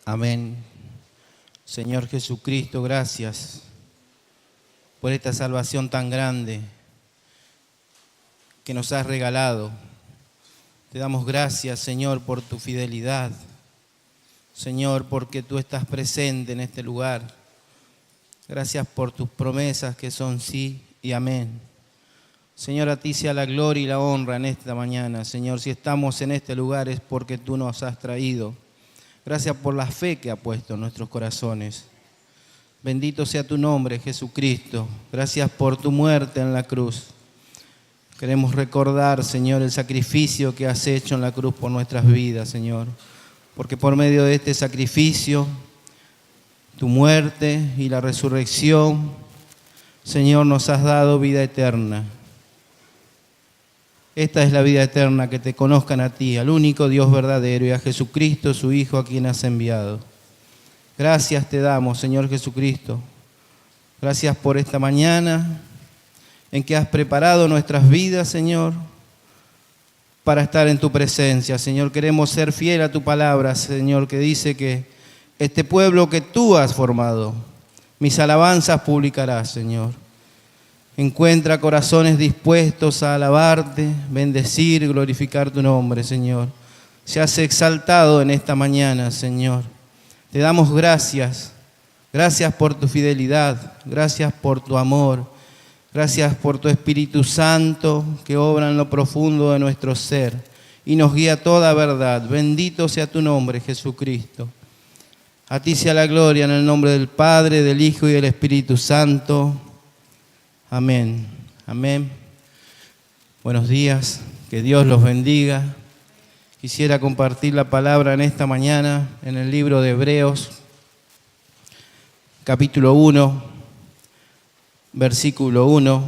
Amén. Señor Jesucristo, gracias por esta salvación tan grande que nos has regalado. Te damos gracias, Señor, por tu fidelidad. Señor, porque tú estás presente en este lugar. Gracias por tus promesas que son sí y amén. Señor, a ti sea la gloria y la honra en esta mañana. Señor, si estamos en este lugar es porque tú nos has traído. Gracias por la fe que ha puesto en nuestros corazones. Bendito sea tu nombre, Jesucristo. Gracias por tu muerte en la cruz. Queremos recordar, Señor, el sacrificio que has hecho en la cruz por nuestras vidas, Señor. Porque por medio de este sacrificio, tu muerte y la resurrección, Señor, nos has dado vida eterna. Esta es la vida eterna, que te conozcan a ti, al único Dios verdadero, y a Jesucristo, su Hijo, a quien has enviado. Gracias te damos, Señor Jesucristo. Gracias por esta mañana en que has preparado nuestras vidas, Señor, para estar en tu presencia. Señor, queremos ser fiel a tu palabra, Señor, que dice que este pueblo que tú has formado, mis alabanzas publicarás, Señor. Encuentra corazones dispuestos a alabarte, bendecir, glorificar tu nombre, Señor. Seas exaltado en esta mañana, Señor. Te damos gracias. Gracias por tu fidelidad. Gracias por tu amor. Gracias por tu Espíritu Santo que obra en lo profundo de nuestro ser y nos guía a toda verdad. Bendito sea tu nombre, Jesucristo. A ti sea la gloria en el nombre del Padre, del Hijo y del Espíritu Santo. Amén. Amén. Buenos días, que Dios los bendiga. Quisiera compartir la palabra en esta mañana en el libro de Hebreos, capítulo 1, versículo 1.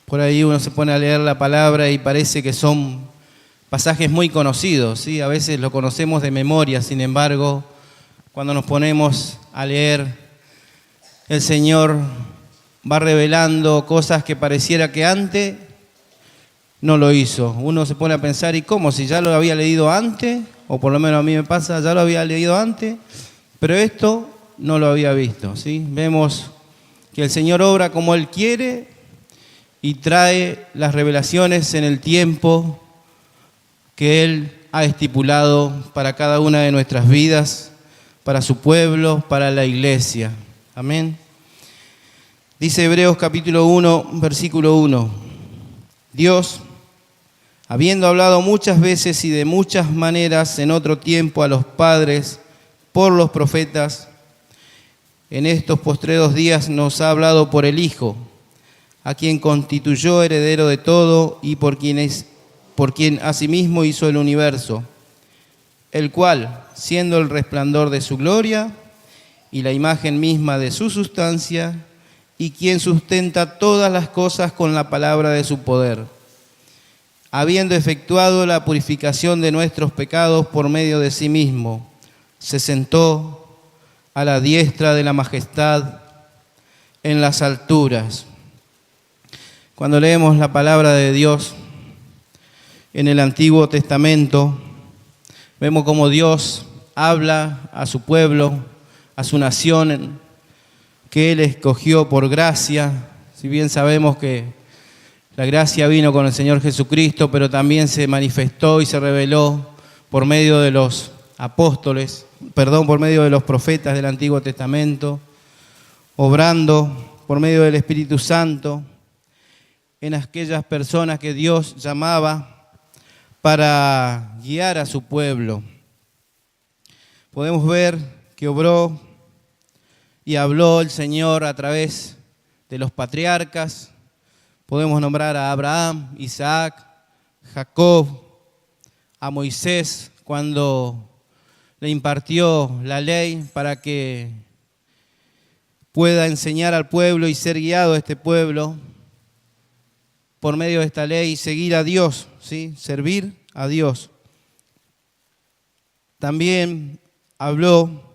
Por ahí uno se pone a leer la palabra y parece que son pasajes muy conocidos, ¿sí? A veces lo conocemos de memoria, sin embargo, cuando nos ponemos a leer, el Señor va revelando cosas que pareciera que antes no lo hizo. Uno se pone a pensar, ¿y cómo? Si ya lo había leído antes, o por lo menos a mí me pasa, ya lo había leído antes, pero esto no lo había visto, ¿sí? Vemos que el Señor obra como Él quiere y trae las revelaciones en el tiempo que Él ha estipulado para cada una de nuestras vidas, para su pueblo, para la iglesia. Amén. Dice Hebreos capítulo 1, versículo 1. Dios, habiendo hablado muchas veces y de muchas maneras en otro tiempo a los padres por los profetas, en estos postreros días nos ha hablado por el Hijo, a quien constituyó heredero de todo y por quien asimismo hizo el universo, el cual, siendo el resplandor de su gloria y la imagen misma de su sustancia, y quien sustenta todas las cosas con la palabra de su poder, habiendo efectuado la purificación de nuestros pecados por medio de sí mismo, se sentó a la diestra de la majestad en las alturas. Cuando leemos la palabra de Dios en el Antiguo Testamento, vemos cómo Dios habla a su pueblo, a su nación, que Él escogió por gracia. Si bien sabemos que la gracia vino con el Señor Jesucristo, pero también se manifestó y se reveló por medio de los por medio de los profetas del Antiguo Testamento, obrando por medio del Espíritu Santo en aquellas personas que Dios llamaba para guiar a su pueblo. Podemos ver que obró y habló el Señor a través de los patriarcas. Podemos nombrar a Abraham, Isaac, Jacob, a Moisés cuando le impartió la ley para que pueda enseñar al pueblo y ser guiado a este pueblo por medio de esta ley y seguir a Dios, ¿sí? Servir a Dios. También habló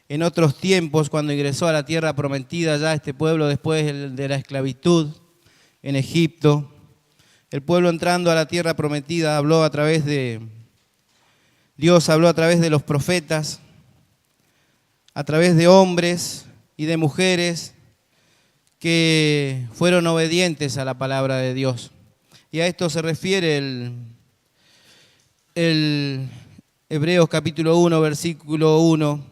en otros tiempos cuando ingresó a la tierra prometida ya este pueblo después de la esclavitud en Egipto, El pueblo entrando a la tierra prometida Dios habló a través de los profetas, a través de hombres y de mujeres que fueron obedientes a la palabra de Dios. Y a esto se refiere el Hebreos capítulo 1, versículo 1,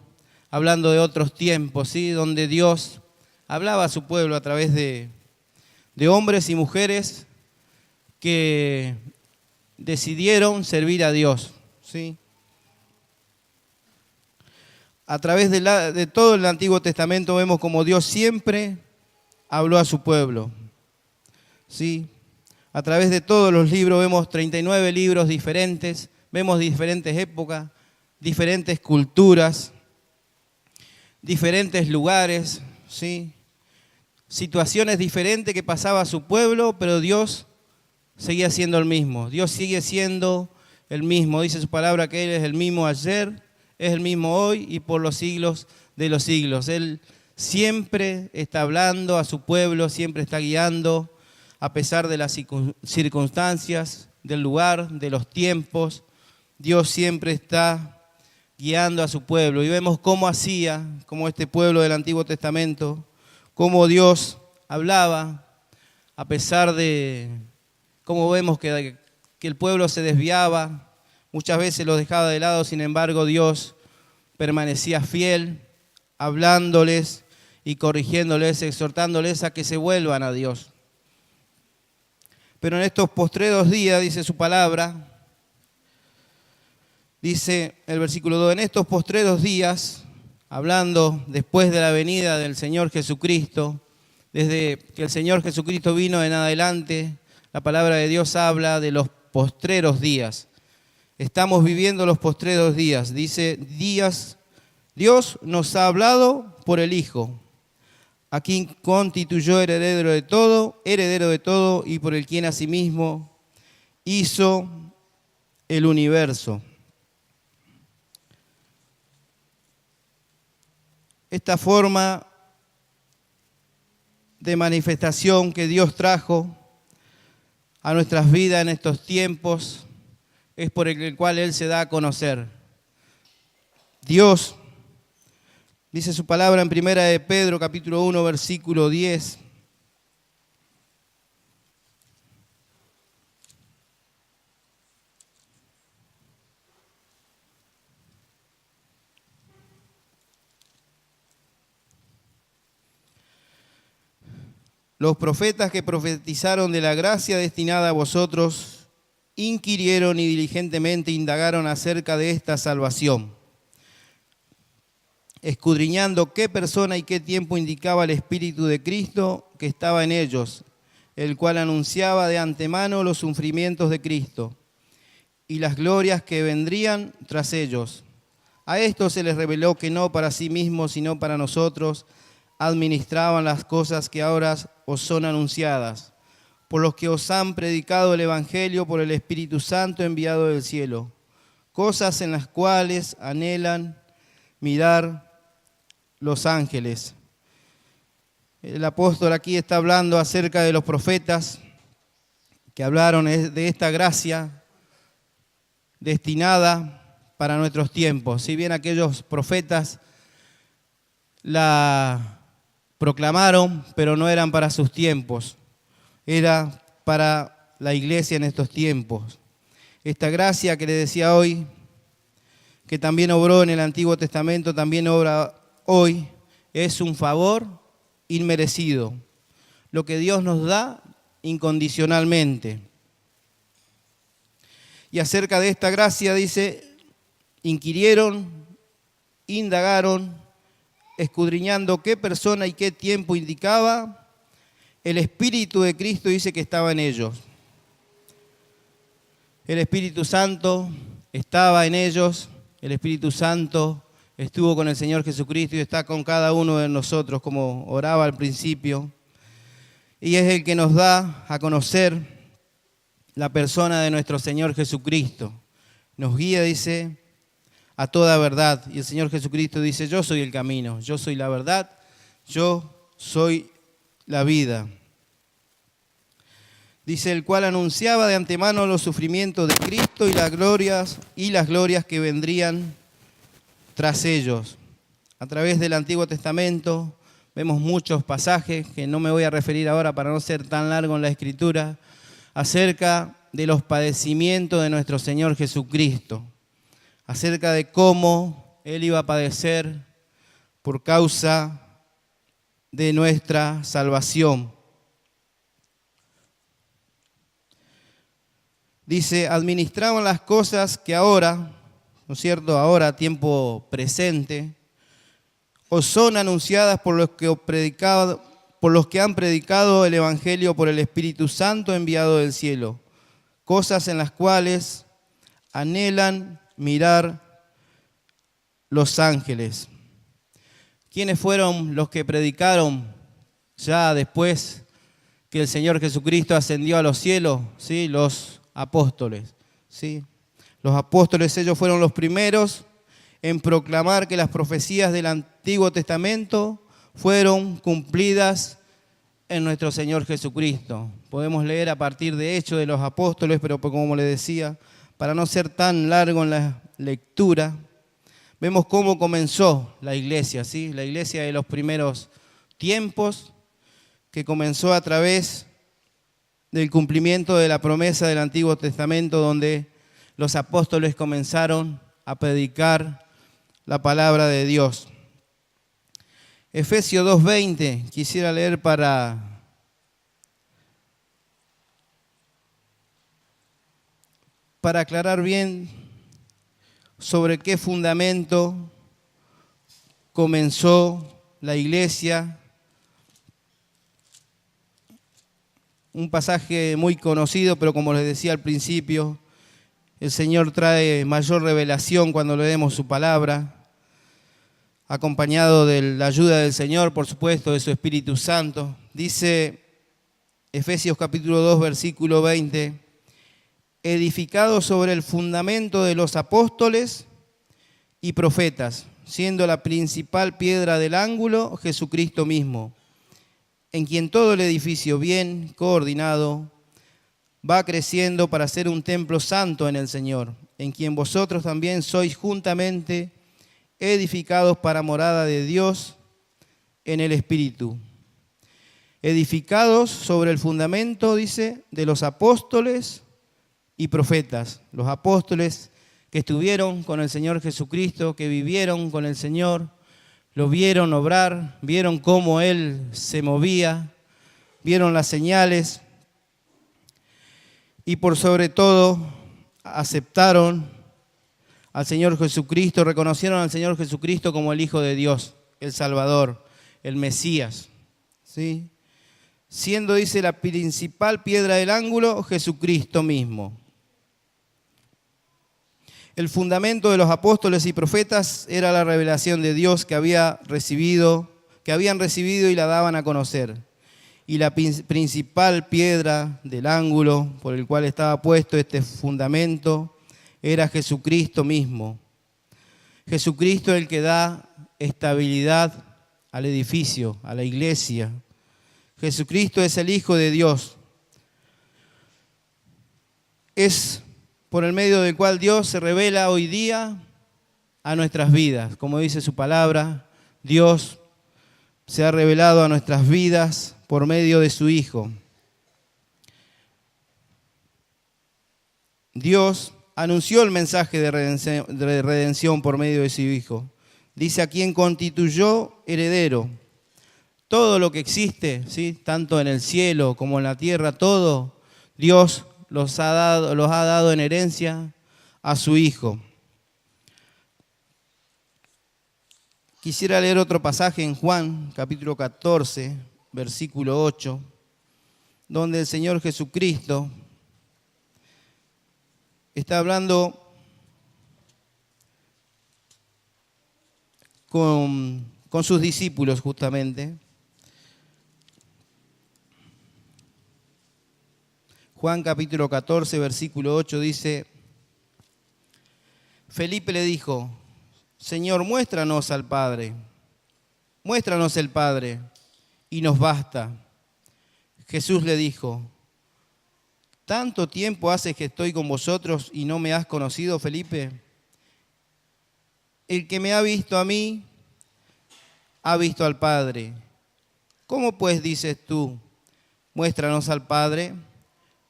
hablando de otros tiempos, ¿sí? Donde Dios hablaba a su pueblo a través de hombres y mujeres que decidieron servir a Dios, ¿sí? A través de todo el Antiguo Testamento vemos como Dios siempre habló a su pueblo, ¿sí? A través de todos los libros vemos 39 libros diferentes, vemos diferentes épocas, diferentes culturas, diferentes lugares, ¿sí? Situaciones diferentes que pasaba a su pueblo, pero Dios seguía siendo el mismo. Dios sigue siendo el mismo. Dice su palabra que Él es el mismo ayer, es el mismo hoy y por los siglos de los siglos. Él siempre está hablando a su pueblo, siempre está guiando, a pesar de las circunstancias, del lugar, de los tiempos. Dios siempre está guiando a su pueblo. Y vemos cómo como este pueblo del Antiguo Testamento, cómo Dios hablaba, a pesar de cómo vemos que el pueblo se desviaba, muchas veces los dejaba de lado, sin embargo Dios permanecía fiel, hablándoles y corrigiéndoles, exhortándoles a que se vuelvan a Dios. Pero en estos postreros días, dice su palabra, dice el versículo 2, en estos postreros días, hablando después de la venida del Señor Jesucristo, desde que el Señor Jesucristo vino en adelante, la palabra de Dios habla de los postreros días. Estamos viviendo los postreros días. Dice, Dios nos ha hablado por el Hijo, a quien constituyó heredero de todo y por el quien asimismo hizo el universo. Esta forma de manifestación que Dios trajo a nuestras vidas en estos tiempos es por el cual Él se da a conocer. Dios, dice su palabra en Primera de Pedro, capítulo 1, versículo 10. Los profetas que profetizaron de la gracia destinada a vosotros inquirieron y diligentemente indagaron acerca de esta salvación, escudriñando qué persona y qué tiempo indicaba el Espíritu de Cristo que estaba en ellos, el cual anunciaba de antemano los sufrimientos de Cristo y las glorias que vendrían tras ellos. A esto se les reveló que no para sí mismos, sino para nosotros, administraban las cosas que ahora os son anunciadas, por los que os han predicado el Evangelio por el Espíritu Santo enviado del cielo, cosas en las cuales anhelan mirar los ángeles. El apóstol aquí está hablando acerca de los profetas que hablaron de esta gracia destinada para nuestros tiempos. Si bien aquellos profetas la proclamaron, pero no eran para sus tiempos, era para la iglesia en estos tiempos. Esta gracia que le decía hoy, que también obró en el Antiguo Testamento, también obra hoy, es un favor inmerecido, lo que Dios nos da incondicionalmente. Y acerca de esta gracia dice, inquirieron, indagaron, escudriñando qué persona y qué tiempo indicaba, el Espíritu de Cristo dice que estaba en ellos. El Espíritu Santo estaba en ellos, el Espíritu Santo estuvo con el Señor Jesucristo y está con cada uno de nosotros, como oraba al principio. Y es el que nos da a conocer la persona de nuestro Señor Jesucristo. Nos guía, dice, a toda verdad. Y el Señor Jesucristo dice, yo soy el camino, yo soy la verdad, yo soy la vida. Dice, el cual anunciaba de antemano los sufrimientos de Cristo y las glorias que vendrían tras ellos. A través del Antiguo Testamento vemos muchos pasajes, que no me voy a referir ahora para no ser tan largo en la Escritura, acerca de los padecimientos de nuestro Señor Jesucristo, acerca de cómo Él iba a padecer por causa de nuestra salvación. Dice, administraban las cosas que ahora, ¿no es cierto?, ahora, tiempo presente, os son anunciadas por los que han predicado el Evangelio por el Espíritu Santo enviado del cielo, cosas en las cuales anhelan mirar los ángeles. ¿Quiénes fueron los que predicaron ya después que el Señor Jesucristo ascendió a los cielos? ¿Sí? Los apóstoles. ¿Sí? Los apóstoles, ellos fueron los primeros en proclamar que las profecías del Antiguo Testamento fueron cumplidas en nuestro Señor Jesucristo. Podemos leer a partir de Hechos de los Apóstoles, pero como les decía, para no ser tan largo en la lectura, vemos cómo comenzó la iglesia, ¿sí? La iglesia de los primeros tiempos, que comenzó a través del cumplimiento de la promesa del Antiguo Testamento, donde los apóstoles comenzaron a predicar la palabra de Dios. Efesios 2:20, quisiera leer para aclarar bien sobre qué fundamento comenzó la iglesia. Un pasaje muy conocido, pero como les decía al principio, el Señor trae mayor revelación cuando leemos su palabra, acompañado de la ayuda del Señor, por supuesto, de su Espíritu Santo. Dice Efesios capítulo 2, versículo 20, edificado sobre el fundamento de los apóstoles y profetas, siendo la principal piedra del ángulo Jesucristo mismo, en quien todo el edificio bien coordinado va creciendo para ser un templo santo en el Señor, en quien vosotros también sois juntamente edificados para morada de Dios en el Espíritu. Edificados sobre el fundamento, dice, de los apóstoles y profetas. Los apóstoles que estuvieron con el Señor Jesucristo, que vivieron con el Señor, lo vieron obrar, vieron cómo Él se movía, vieron las señales y por sobre todo aceptaron al Señor Jesucristo, reconocieron al Señor Jesucristo como el Hijo de Dios, el Salvador, el Mesías, ¿sí? Siendo, dice, la principal piedra del ángulo, Jesucristo mismo. El fundamento de los apóstoles y profetas era la revelación de Dios que habían recibido y la daban a conocer. Y la principal piedra del ángulo por el cual estaba puesto este fundamento era Jesucristo mismo. Jesucristo el que da estabilidad al edificio, a la iglesia. Jesucristo es el Hijo de Dios. Es por el medio del cual Dios se revela hoy día a nuestras vidas. Como dice su palabra, Dios se ha revelado a nuestras vidas por medio de su Hijo. Dios anunció el mensaje de redención por medio de su Hijo. Dice, a quien constituyó heredero. Todo lo que existe, ¿sí?, tanto en el cielo como en la tierra, todo, Dios los ha dado en herencia a su Hijo. Quisiera leer otro pasaje en Juan, capítulo 14, versículo 8, donde el Señor Jesucristo está hablando con sus discípulos justamente. Juan capítulo 14, versículo 8 dice, Felipe le dijo, Señor, muéstranos al Padre, muéstranos el Padre, y nos basta. Jesús le dijo, ¿tanto tiempo hace que estoy con vosotros y no me has conocido, Felipe? El que me ha visto a mí, ha visto al Padre. ¿Cómo pues dices tú, muéstranos al Padre?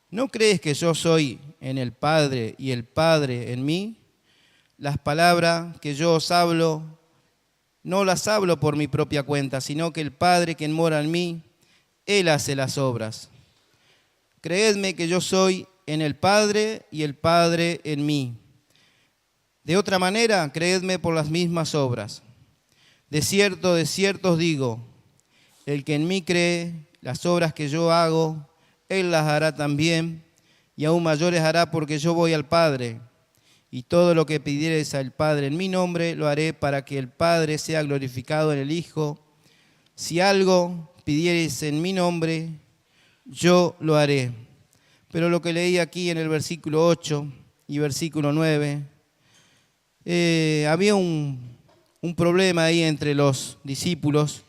¿No crees que yo soy en el Padre y el Padre en mí? Las palabras que yo os hablo, no las hablo por mi propia cuenta, sino que el Padre que mora en mí, Él hace las obras. Creedme que yo soy en el Padre y el Padre en mí. De otra manera, creedme por las mismas obras. De cierto os digo, el que en mí cree, las obras que yo hago, Él las hará también, y aún mayores hará porque yo voy al Padre. Y todo lo que pidiereis al Padre en mi nombre, lo haré para que el Padre sea glorificado en el Hijo. Si algo pidiereis en mi nombre, yo lo haré. Pero lo que leí aquí en el versículo 8 y versículo 9, había un problema ahí entre los discípulos,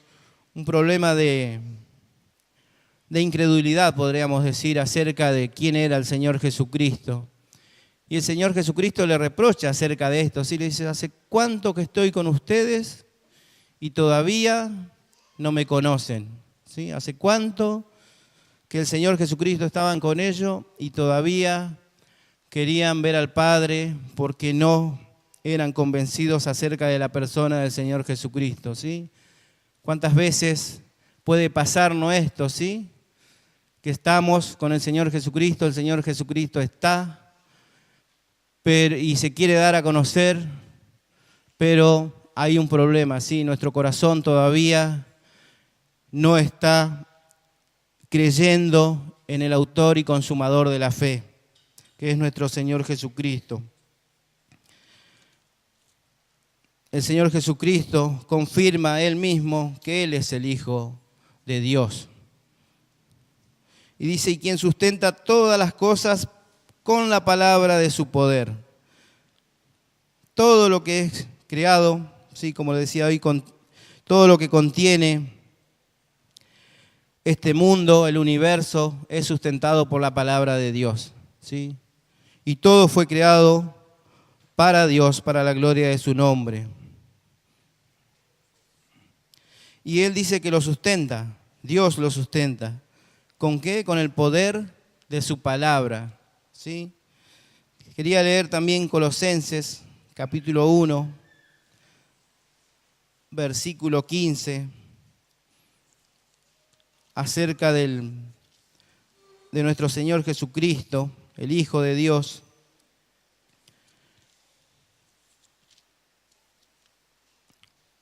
un problema de incredulidad, podríamos decir, acerca de quién era el Señor Jesucristo. Y el Señor Jesucristo le reprocha acerca de esto, ¿sí? Le dice, ¿hace cuánto que estoy con ustedes y todavía no me conocen? ¿Sí? ¿Hace cuánto que el Señor Jesucristo estaban con ellos y todavía querían ver al Padre porque no eran convencidos acerca de la persona del Señor Jesucristo? ¿Sí? ¿Cuántas veces puede pasarnos esto, sí? Que estamos con el Señor Jesucristo está y se quiere dar a conocer, pero hay un problema, ¿sí? Nuestro corazón todavía no está creyendo en el autor y consumador de la fe, que es nuestro Señor Jesucristo. El Señor Jesucristo confirma Él mismo que Él es el Hijo de Dios. Y dice, y quien sustenta todas las cosas con la palabra de su poder. Todo lo que es creado, sí, como le decía hoy, con todo lo que contiene este mundo, el universo, es sustentado por la palabra de Dios, ¿sí? Y todo fue creado para Dios, para la gloria de su nombre. Y Él dice que lo sustenta, Dios lo sustenta. ¿Con qué? Con el poder de su palabra, ¿sí? Quería leer también Colosenses, capítulo 1, versículo 15, acerca de nuestro Señor Jesucristo, el Hijo de Dios.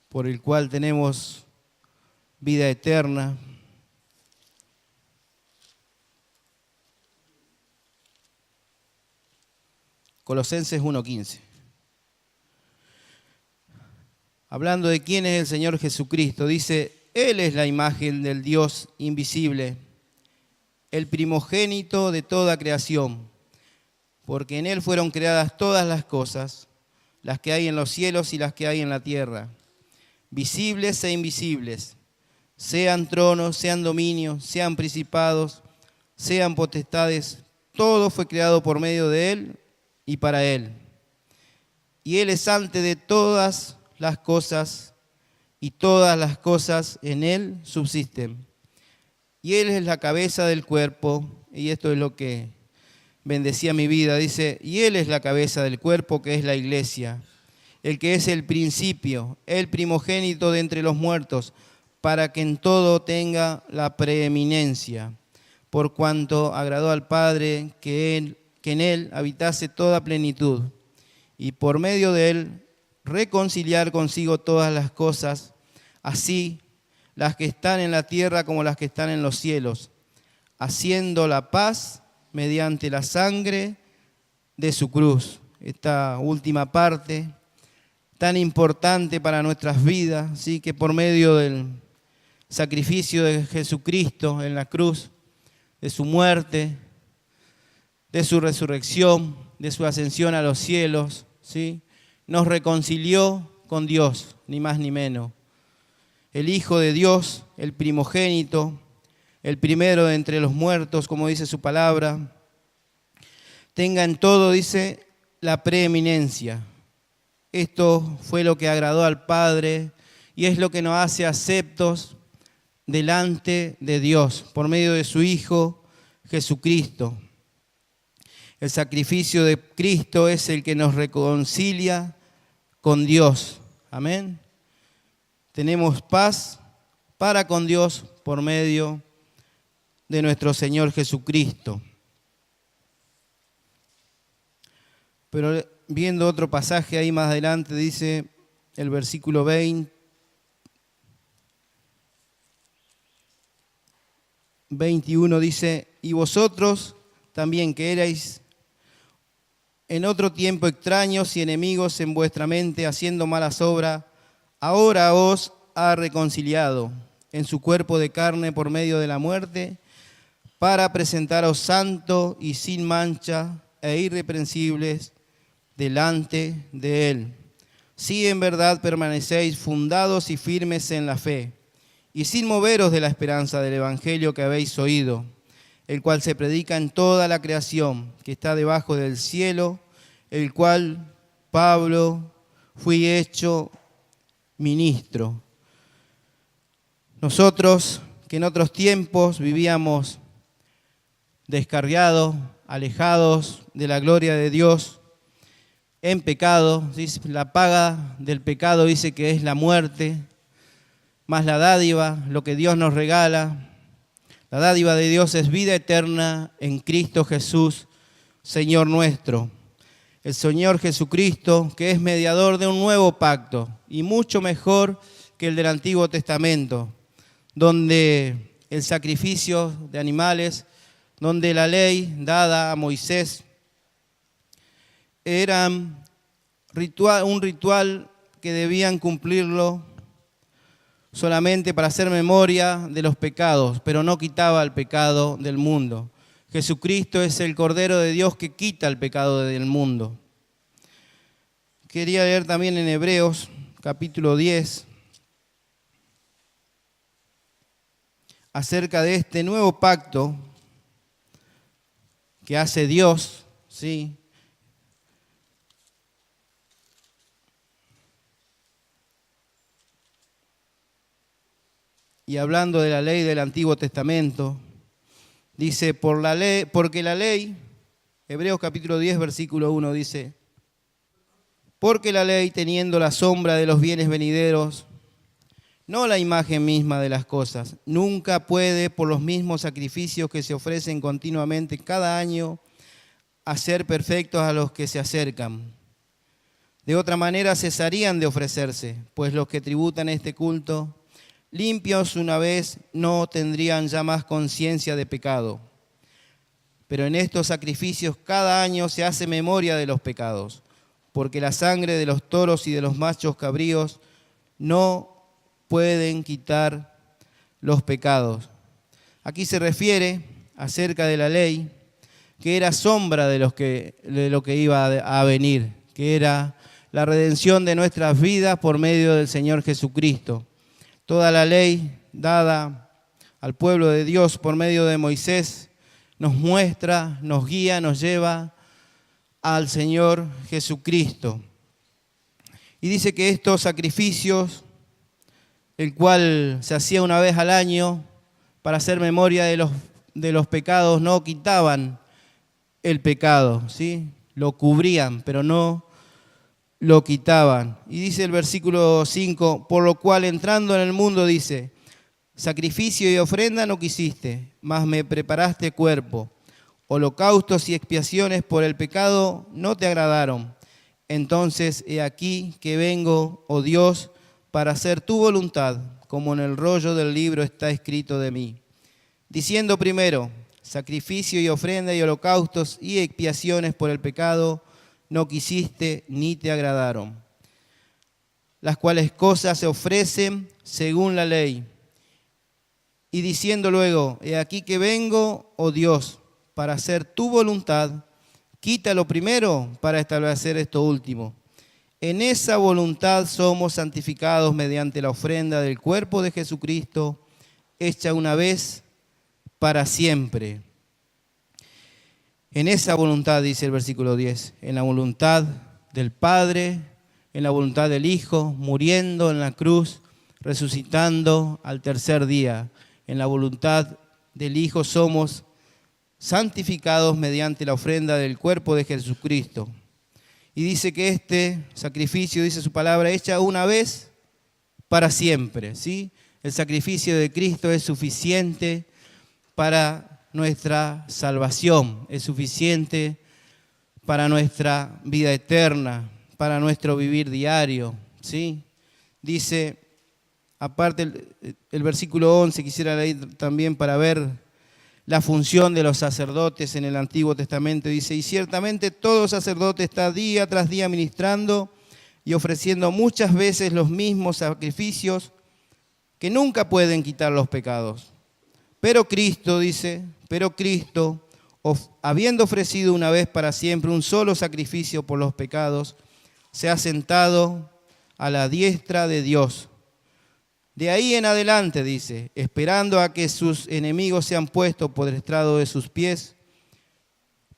Por el cual tenemos vida eterna. Colosenses 1:15. Hablando de quién es el Señor Jesucristo, dice, Él es la imagen del Dios invisible, el primogénito de toda creación, porque en Él fueron creadas todas las cosas, las que hay en los cielos y las que hay en la tierra, visibles e invisibles, sean tronos, sean dominios, sean principados, sean potestades, todo fue creado por medio de Él y para Él. Y Él es antes de todas las cosas, y todas las cosas en Él subsisten. Y Él es la cabeza del cuerpo, y esto es lo que bendecía mi vida, dice, y Él es la cabeza del cuerpo, que es la iglesia, el que es el principio, el primogénito de entre los muertos, para que en todo tenga la preeminencia, por cuanto agradó al Padre que en Él habitase toda plenitud, y por medio de Él reconciliar consigo todas las cosas, así las que están en la tierra como las que están en los cielos, haciendo la paz mediante la sangre de su cruz. Esta última parte, tan importante para nuestras vidas, ¿sí? Que por medio del sacrificio de Jesucristo en la cruz, de su muerte, de su resurrección, de su ascensión a los cielos, ¿sí? Nos reconcilió con Dios, ni más ni menos. El Hijo de Dios, el primogénito, el primero de entre los muertos, como dice su palabra, tenga en todo, dice, la preeminencia. Esto fue lo que agradó al Padre y es lo que nos hace aceptos delante de Dios por medio de su Hijo Jesucristo. El sacrificio de Cristo es el que nos reconcilia con Dios. Amén. Tenemos paz para con Dios por medio de nuestro Señor Jesucristo. Pero viendo otro pasaje ahí más adelante, dice el versículo 21, dice, y vosotros también que erais en otro tiempo extraños y enemigos en vuestra mente, haciendo malas obras, ahora os ha reconciliado en su cuerpo de carne por medio de la muerte, para presentaros santos y sin mancha e irreprensibles delante de Él. Si en verdad permanecéis fundados y firmes en la fe, y sin moveros de la esperanza del Evangelio que habéis oído, el cual se predica en toda la creación que está debajo del cielo, el cual Pablo fui hecho ministro. Nosotros que en otros tiempos vivíamos descarriados, alejados de la gloria de Dios, en pecado, dice, la paga del pecado dice que es la muerte, más la dádiva, lo que Dios nos regala. La dádiva de Dios es vida eterna en Cristo Jesús, Señor nuestro. El Señor Jesucristo, que es mediador de un nuevo pacto y mucho mejor que el del Antiguo Testamento, donde el sacrificio de animales, donde la ley dada a Moisés era un ritual que debían cumplirlo solamente para hacer memoria de los pecados, pero no quitaba el pecado del mundo. Jesucristo es el Cordero de Dios que quita el pecado del mundo. Quería leer también en Hebreos, capítulo 10, acerca de este nuevo pacto que hace Dios, ¿sí? Y hablando de la ley del Antiguo Testamento, dice, porque la ley, Hebreos capítulo 10, versículo 1, dice, porque la ley, teniendo la sombra de los bienes venideros, no la imagen misma de las cosas, nunca puede, por los mismos sacrificios que se ofrecen continuamente cada año, hacer perfectos a los que se acercan. De otra manera cesarían de ofrecerse, pues los que tributan este culto, limpios una vez, no tendrían ya más conciencia de pecado. Pero en estos sacrificios cada año se hace memoria de los pecados, porque la sangre de los toros y de los machos cabríos no pueden quitar los pecados. Aquí se refiere acerca de la ley, que era sombra de lo que iba a venir, que era la redención de nuestras vidas por medio del Señor Jesucristo. Toda la ley dada al pueblo de Dios por medio de Moisés nos muestra, nos guía, nos lleva al Señor Jesucristo. Y dice que estos sacrificios, el cual se hacía una vez al año para hacer memoria de los pecados, no quitaban el pecado, ¿sí? Lo cubrían, pero no lo quitaban. Y dice el versículo 5, por lo cual entrando en el mundo dice, sacrificio y ofrenda no quisiste, mas me preparaste cuerpo. Holocaustos y expiaciones por el pecado no te agradaron. Entonces he aquí que vengo, oh Dios, para hacer tu voluntad, como en el rollo del libro está escrito de mí. Diciendo primero, sacrificio y ofrenda y holocaustos y expiaciones por el pecado no quisiste ni te agradaron, las cuales cosas se ofrecen según la ley. Y diciendo luego, he aquí que vengo, oh Dios, para hacer tu voluntad, quita lo primero para establecer esto último. En esa voluntad somos santificados mediante la ofrenda del cuerpo de Jesucristo, hecha una vez para siempre. en esa voluntad, dice el versículo 10, en la voluntad del Padre, en la voluntad del Hijo, muriendo en la cruz, resucitando al tercer día. En la voluntad del Hijo somos santificados mediante la ofrenda del cuerpo de Jesucristo. Y dice que este sacrificio, dice su palabra, hecha una vez para siempre, ¿sí? El sacrificio de Cristo es suficiente para nuestra salvación, es suficiente para nuestra vida eterna, para nuestro vivir diario, ¿sí? Dice, aparte el versículo 11, quisiera leer también para ver la función de los sacerdotes en el Antiguo Testamento. Dice, y ciertamente todo sacerdote está día tras día ministrando y ofreciendo muchas veces los mismos sacrificios que nunca pueden quitar los pecados. Pero Cristo, dice, habiendo ofrecido una vez para siempre un solo sacrificio por los pecados, se ha sentado a la diestra de Dios. De ahí en adelante, dice, esperando a que sus enemigos sean puestos por estrado de sus pies,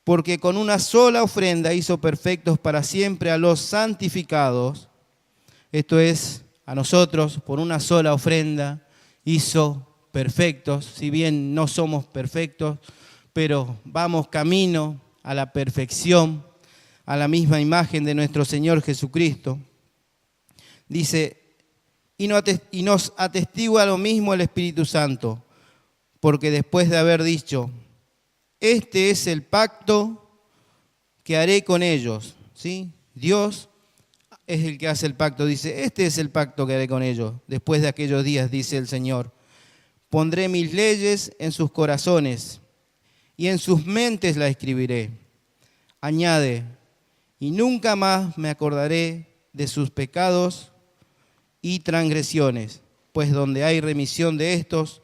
porque con una sola ofrenda hizo perfectos para siempre a los santificados. Esto es, a nosotros, por una sola ofrenda hizo perfectos, si bien no somos perfectos, pero vamos camino a la perfección, a la misma imagen de nuestro Señor Jesucristo. Dice, y nos atestigua lo mismo el Espíritu Santo, porque después de haber dicho, este es el pacto que haré con ellos, ¿sí? Dios es el que hace el pacto, dice, este es el pacto que haré con ellos. Después de aquellos días, dice el Señor, pondré mis leyes en sus corazones y en sus mentes las escribiré. Añade, y nunca más me acordaré de sus pecados y transgresiones, pues donde hay remisión de estos,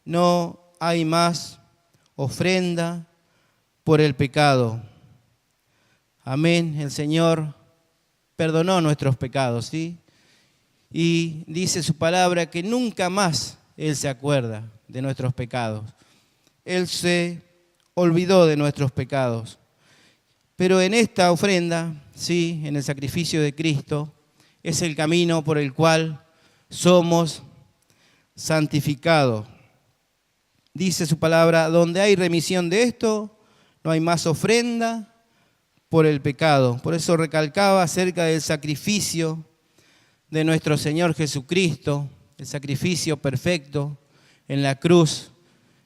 no hay más ofrenda por el pecado. Amén. El Señor perdonó nuestros pecados, ¿sí? Y dice su palabra que nunca más Él se acuerda de nuestros pecados. Él se olvidó de nuestros pecados. Pero en esta ofrenda, sí, en el sacrificio de Cristo, es el camino por el cual somos santificados. Dice su palabra, donde hay remisión de esto, no hay más ofrenda por el pecado. Por eso recalcaba acerca del sacrificio de nuestro Señor Jesucristo, el sacrificio perfecto en la cruz,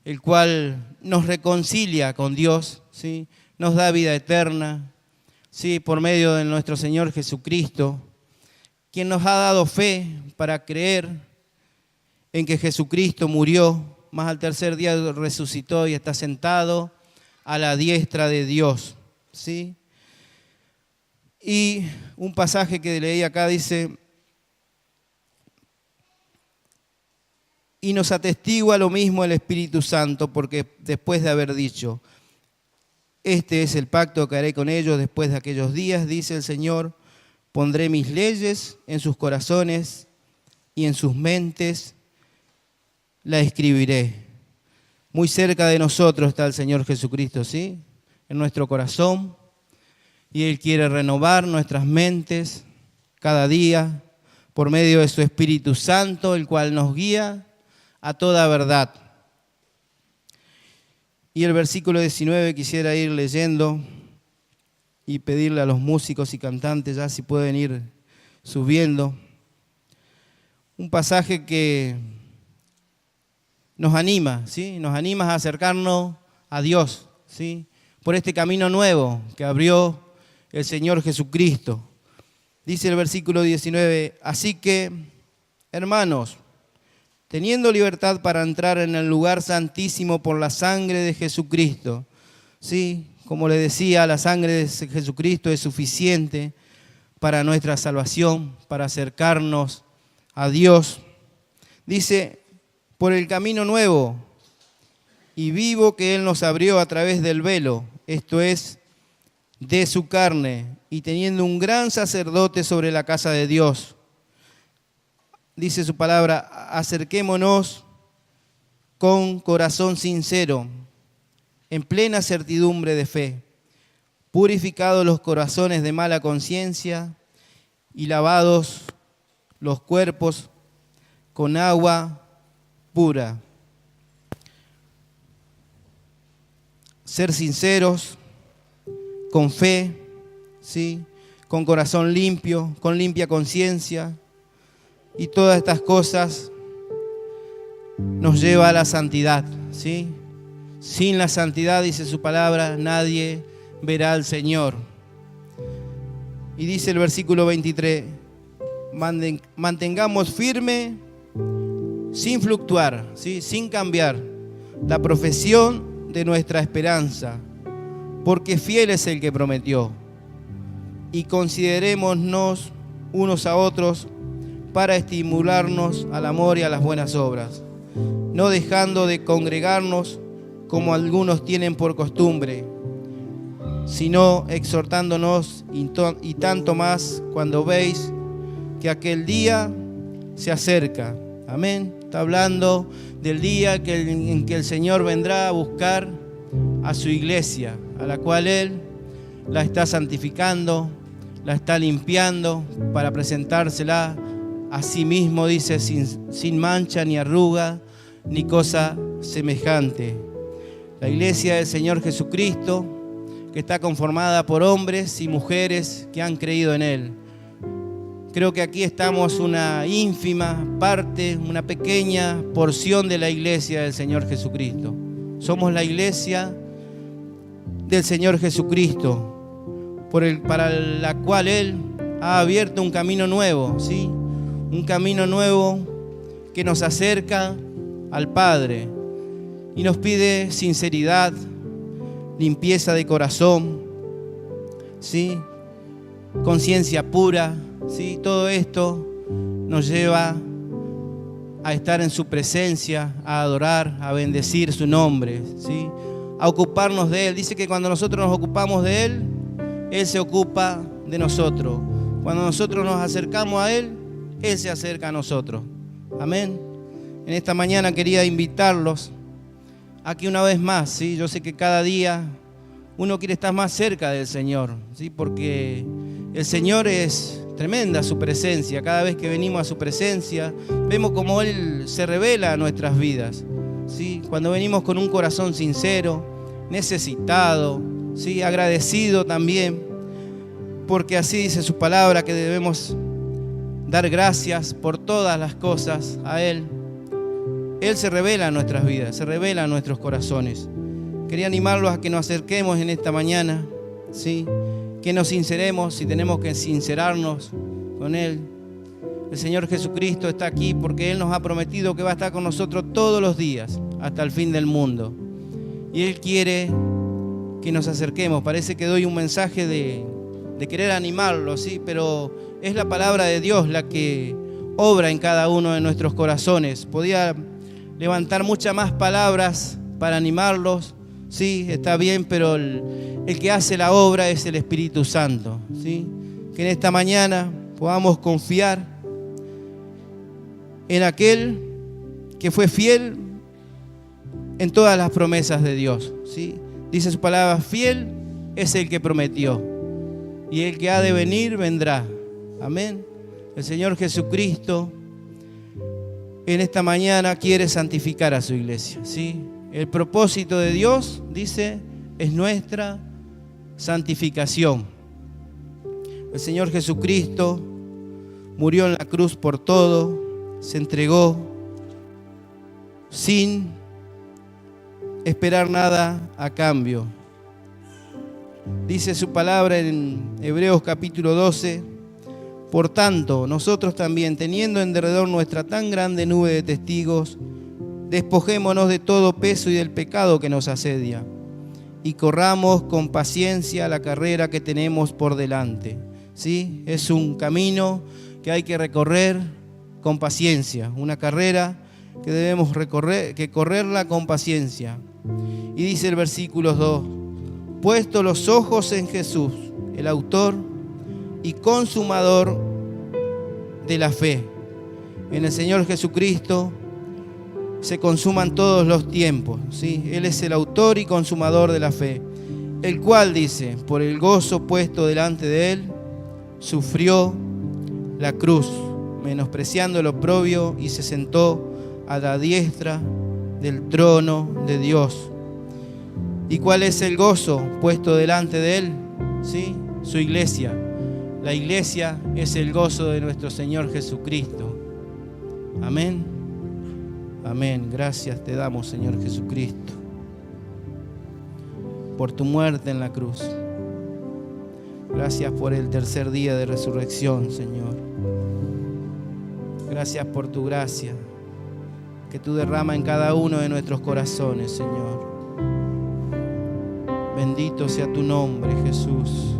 el cual nos reconcilia con Dios, ¿sí? Nos da vida eterna, ¿sí? Por medio de nuestro Señor Jesucristo, quien nos ha dado fe para creer en que Jesucristo murió, más al tercer día resucitó y está sentado a la diestra de Dios, ¿sí? Y un pasaje que leí acá dice, y nos atestigua lo mismo el Espíritu Santo, porque después de haber dicho, este es el pacto que haré con ellos después de aquellos días, dice el Señor, pondré mis leyes en sus corazones y en sus mentes la escribiré. Muy cerca de nosotros está el Señor Jesucristo, ¿sí? En nuestro corazón. Y Él quiere renovar nuestras mentes cada día por medio de su Espíritu Santo, el cual nos guía a toda verdad. Y el versículo 19 quisiera ir leyendo y pedirle a los músicos y cantantes ya si pueden ir subiendo. Un pasaje que nos anima, ¿sí? Nos anima a acercarnos a Dios, ¿sí? Por este camino nuevo que abrió el Señor Jesucristo. Dice el versículo 19, así que, hermanos, teniendo libertad para entrar en el lugar santísimo por la sangre de Jesucristo, ¿sí? Como le decía, la sangre de Jesucristo es suficiente para nuestra salvación, para acercarnos a Dios. Dice, por el camino nuevo y vivo que Él nos abrió a través del velo, esto es, de su carne, y teniendo un gran sacerdote sobre la casa de Dios. Dice su palabra, acerquémonos con corazón sincero, en plena certidumbre de fe, purificados los corazones de mala conciencia y lavados los cuerpos con agua pura. Ser sinceros, con fe, ¿sí? Con corazón limpio, con limpia conciencia, y todas estas cosas nos lleva a la santidad, ¿sí? Sin la santidad, dice su palabra, nadie verá al Señor. Y dice el versículo 23, mantengamos firme, sin fluctuar, ¿sí? Sin cambiar, la profesión de nuestra esperanza, porque fiel es el que prometió. Y considerémonos unos a otros para estimularnos al amor y a las buenas obras, no dejando de congregarnos como algunos tienen por costumbre, sino exhortándonos y tanto más cuando veis que aquel día se acerca. Amén. Está hablando del día en que el Señor vendrá a buscar a su iglesia, a la cual Él la está santificando, la está limpiando para presentársela a sí mismo, dice, sin mancha ni arruga ni cosa semejante. La iglesia del Señor Jesucristo, que está conformada por hombres y mujeres que han creído en Él. Creo que aquí estamos una ínfima parte, una pequeña porción de la iglesia del Señor Jesucristo. Somos la iglesia del Señor Jesucristo, para la cual Él ha abierto un camino nuevo, ¿sí? Un camino nuevo que nos acerca al Padre y nos pide sinceridad, limpieza de corazón, ¿sí? Conciencia pura, ¿sí? Todo esto nos lleva a estar en su presencia, a adorar, a bendecir su nombre, ¿sí? A ocuparnos de Él. Dice que cuando nosotros nos ocupamos de Él, Él se ocupa de nosotros. Cuando nosotros nos acercamos a Él, Él se acerca a nosotros. Amén. En esta mañana quería invitarlos aquí una vez más, ¿sí? Yo sé que cada día uno quiere estar más cerca del Señor, ¿sí? Porque el Señor es tremenda su presencia. Cada vez que venimos a su presencia, vemos cómo Él se revela a nuestras vidas, ¿sí? Cuando venimos con un corazón sincero, necesitado, ¿sí? Agradecido también, porque así dice su palabra que debemos dar gracias por todas las cosas a Él. Él se revela en nuestras vidas, se revela en nuestros corazones. Quería animarlos a que nos acerquemos en esta mañana, ¿sí? Que nos sinceremos, si tenemos que sincerarnos con Él. El Señor Jesucristo está aquí porque Él nos ha prometido que va a estar con nosotros todos los días, hasta el fin del mundo. Y Él quiere que nos acerquemos. Parece que doy un mensaje de querer animarlos, ¿sí? Pero es la palabra de Dios la que obra en cada uno de nuestros corazones. Podía levantar muchas más palabras para animarlos, sí, está bien, pero el que hace la obra es el Espíritu Santo, ¿sí? Que en esta mañana podamos confiar en aquel que fue fiel en todas las promesas de Dios, ¿sí? Dice su palabra, fiel es el que prometió, y el que ha de venir, vendrá. Amén. El Señor Jesucristo en esta mañana quiere santificar a su iglesia, ¿sí? El propósito de Dios, dice, es nuestra santificación. El Señor Jesucristo murió en la cruz por todo, se entregó sin esperar nada a cambio. Dice su palabra en Hebreos capítulo 12, por tanto, nosotros también, teniendo en derredor nuestra tan grande nube de testigos, despojémonos de todo peso y del pecado que nos asedia, y corramos con paciencia la carrera que tenemos por delante. ¿Sí? Es un camino que hay que recorrer con paciencia, una carrera que debemos correrla con paciencia. Y dice el versículo 2, puesto los ojos en Jesús, el autor y consumador de la fe. En el Señor Jesucristo se consuman todos los tiempos, ¿sí? Él es el autor y consumador de la fe. el cual, dice, por el gozo puesto delante de él, sufrió la cruz, menospreciando el oprobio, y se sentó a la diestra del trono de Dios. ¿Y cuál es el gozo puesto delante de él? ¿Sí? Su iglesia. La iglesia es el gozo de nuestro Señor Jesucristo. Amén. Amén. Gracias te damos, Señor Jesucristo, por tu muerte en la cruz. Gracias por el tercer día de resurrección, Señor. Gracias por tu gracia que tú derramas en cada uno de nuestros corazones, Señor. Bendito sea tu nombre, Jesús.